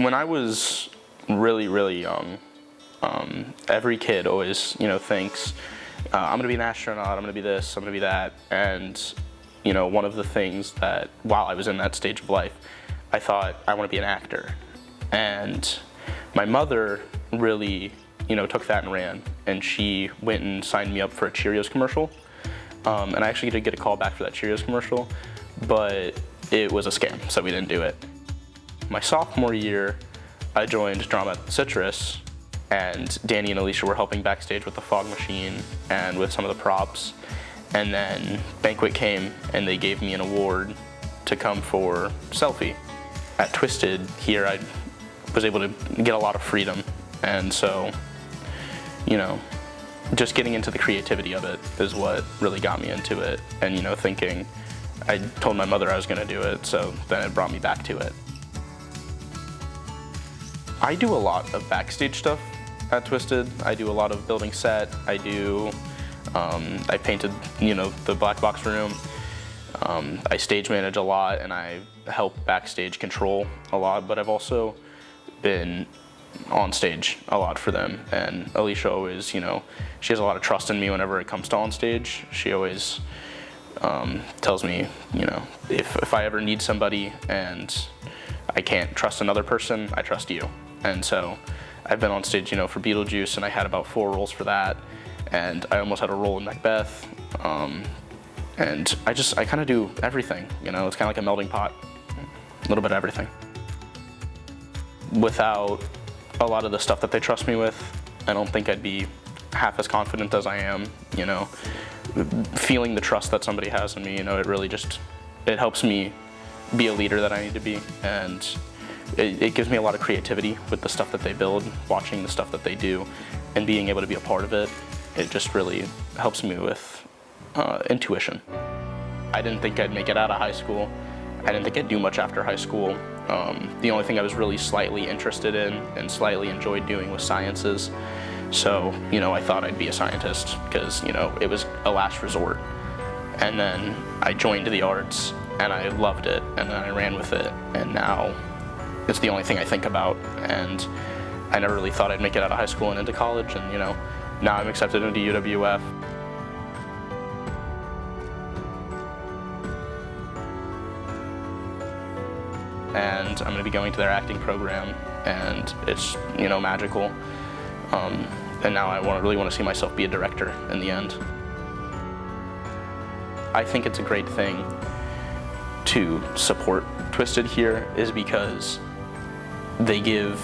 When I was really, really young, every kid always, thinks, I'm gonna be an astronaut, I'm gonna be this, I'm gonna be that. And, one of the things that, while I was in that stage of life, I thought, I wanna be an actor. And my mother really, took that and ran. And she went and signed me up for a Cheerios commercial. And I actually did get a call back for that Cheerios commercial, but it was a scam, so we didn't do it. My sophomore year, I joined drama at Citrus, and Danny and Alicia were helping backstage with the fog machine and with some of the props. And then Banquet came and they gave me an award to come for Selfie. At Twistid here, I was able to get a lot of freedom. And so, just getting into the creativity of it is what really got me into it. And, thinking, I told my mother I was gonna do it, so then it brought me back to it. I do a lot of backstage stuff at Twistid. I do a lot of building set. I painted, the black box room. I stage manage a lot, and I help backstage control a lot, but I've also been on stage a lot for them. And Alicia always, she has a lot of trust in me whenever it comes to on stage. She always tells me, if I ever need somebody and I can't trust another person, I trust you. And so I've been on stage, for Beetlejuice, and I had about 4 roles for that. And I almost had a role in Macbeth. And I kind of do everything, it's kind of like a melting pot, a little bit of everything. Without a lot of the stuff that they trust me with, I don't think I'd be half as confident as I am, feeling the trust that somebody has in me, it really it helps me be a leader that I need to be. And it gives me a lot of creativity with the stuff that they build, watching the stuff that they do, and being able to be a part of it. It just really helps me with intuition. I didn't think I'd make it out of high school. I didn't think I'd do much after high school. The only thing I was really slightly interested in and slightly enjoyed doing was sciences. So, I thought I'd be a scientist because, it was a last resort. And then I joined the arts and I loved it, and then I ran with it, and now it's the only thing I think about. And I never really thought I'd make it out of high school and into college, and now I'm accepted into UWF. And I'm going to be going to their acting program, and it's, magical. And now I really want to see myself be a director in the end. I think it's a great thing to support Twistid here is because they give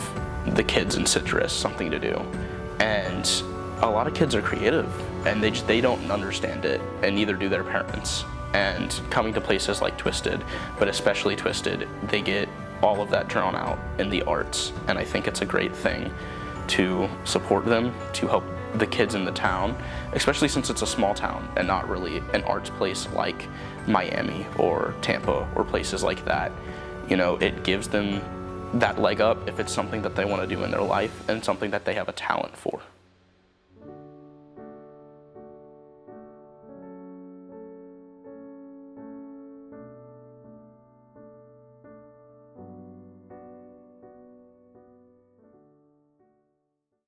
the kids in Citrus something to do. And a lot of kids are creative, and they don't understand it, and neither do their parents. And coming to places like Twistid, but especially Twistid, they get all of that drawn out in the arts. And I think it's a great thing to support them, to help the kids in the town, especially since it's a small town and not really an arts place like Miami or Tampa or places like that. It gives them that leg up if it's something that they want to do in their life and something that they have a talent for.